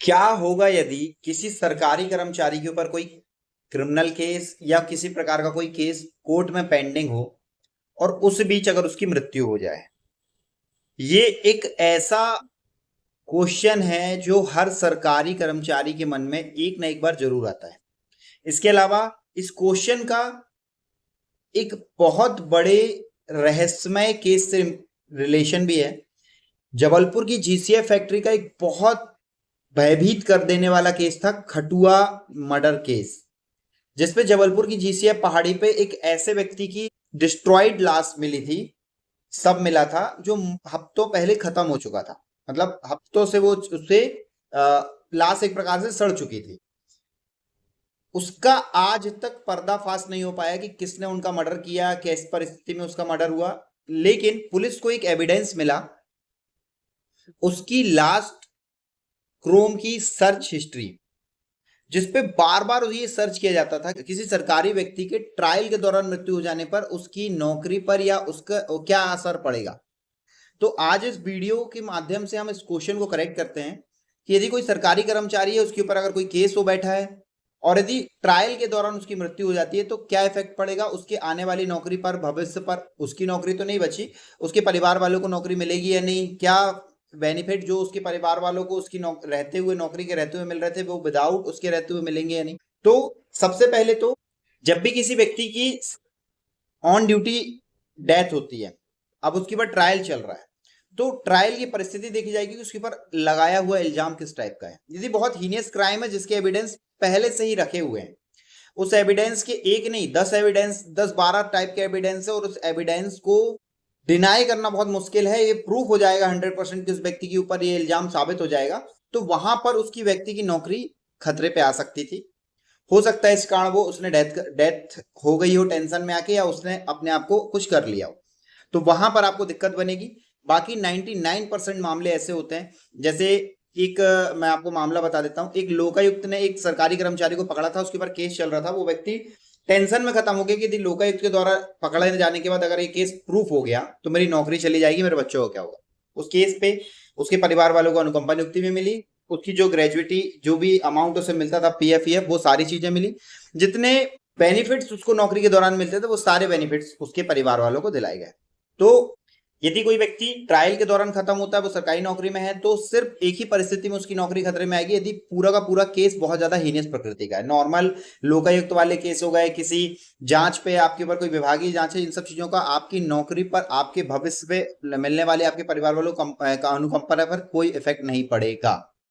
क्या होगा यदि किसी सरकारी कर्मचारी के ऊपर कोई क्रिमिनल केस या किसी प्रकार का कोई केस कोर्ट में पेंडिंग हो और उस बीच अगर उसकी मृत्यु हो जाए। ये एक ऐसा क्वेश्चन है जो हर सरकारी कर्मचारी के मन में एक ना एक बार जरूर आता है। इसके अलावा इस क्वेश्चन का एक बहुत बड़े रहस्यमय केस से रिलेशन भी है। जबलपुर की जीसीएफ फैक्ट्री का एक बहुत भयभीत कर देने वाला केस था खटुआ मर्डर केस, जिसपे जबलपुर की जीसीएफ पहाड़ी पे एक ऐसे व्यक्ति की डिस्ट्रॉयड लाश मिली थी। सब मिला था जो हफ्तों पहले खत्म हो चुका था। मतलब हफ्तों से वो उससे लाश एक प्रकार से सड़ चुकी थी। उसका आज तक पर्दाफाश नहीं हो पाया कि किसने उनका मर्डर किया, किस परिस्थिति में उसका मर्डर हुआ। लेकिन पुलिस को एक एविडेंस मिला, उसकी लास्ट क्रोम की सर्च हिस्ट्री, जिसपे बार बार ये सर्च किया जाता था किसी सरकारी व्यक्ति के ट्रायल के दौरान मृत्यु हो जाने पर उसकी नौकरी पर या उसका क्या असर पड़ेगा। तो आज इस वीडियो के माध्यम से हम इस क्वेश्चन को करेक्ट करते हैं कि यदि कोई सरकारी कर्मचारी है, उसके ऊपर अगर कोई केस हो बैठा है और यदि ट्रायल के दौरान उसकी मृत्यु हो जाती है तो क्या इफेक्ट पड़ेगा उसके आने वाली नौकरी पर, भविष्य पर। उसकी नौकरी तो नहीं बची, उसके परिवार वालों को नौकरी मिलेगी या नहीं, क्या बेनिफिट जो उसके परिवार वालों को उसकी रहते हुए नौकरी के रहते हुए मिल रहे थे वो विदाउट उसके रहते हुए मिलेंगे या नहीं। तो सबसे पहले तो जब भी किसी व्यक्ति की ऑन ड्यूटी डेथ होती है, अब उसके ऊपर ट्रायल चल रहा है, तो ट्रायल की परिस्थिति देखी जाएगी कि उसके ऊपर लगाया हुआ इल्जाम किस टाइप का है। यदि बहुत हीनियस क्राइम है जिसके एविडेंस पहले से ही रखे हुए हैं, उस एविडेंस के एक नहीं 10 एविडेंस, 10-12 टाइप के एविडेंस है और उस एविडेंस को डिनाई करना बहुत मुश्किल है। ये प्रूफ हो जाएगा 100% कि उस व्यक्ति के ऊपर ये इल्जाम साबित हो जाएगा, तो वहां पर उसकी व्यक्ति की नौकरी खतरे पे आ सकती थी। हो सकता है इस कारण वो उसने डेथ हो गई हो टेंशन में आके, या उसने अपने आप को कुछ कर लिया हो, तो वहां पर आपको दिक्कत बनेगी। बाकी 99% मामले ऐसे होते हैं, जैसे एक मैं आपको मामला बता देता हूं। एक लोकायुक्त ने एक सरकारी कर्मचारी को पकड़ा था, उसके ऊपर केस चल रहा था। वो व्यक्ति टेंशन में खत्म हो गया कि यदि लोकायुक्त के द्वारा पकड़े जाने के बाद अगर ये केस प्रूफ हो गया तो मेरी नौकरी चली जाएगी, मेरे बच्चों को क्या होगा। उस केस पे उसके परिवार वालों को अनुकंपा नियुक्ति भी मिली, उसकी जो ग्रेजुएटी जो भी अमाउंट उसे मिलता था, पीएफ ईएफ, वो सारी चीजें मिली। जितने बेनिफिट्स उसको नौकरी के दौरान मिलते थे वो सारे बेनिफिट्स उसके परिवार वालों को दिलाए गए। तो यदि कोई व्यक्ति ट्रायल के दौरान खत्म होता है, वो सरकारी नौकरी में है, तो सिर्फ एक ही परिस्थिति में उसकी नौकरी खतरे में आएगी, यदि पूरा का पूरा केस बहुत ज्यादा हीनियस प्रकृति का है। नॉर्मल लोकायुक्त वाले केस हो गए, किसी जांच पे आपके ऊपर कोई विभागीय जांच है, इन सब चीजों का आपकी नौकरी पर, आपके भविष्य पे मिलने वाले आपके परिवार वालों का अनुकंपा पर कोई इफेक्ट नहीं पड़ेगा।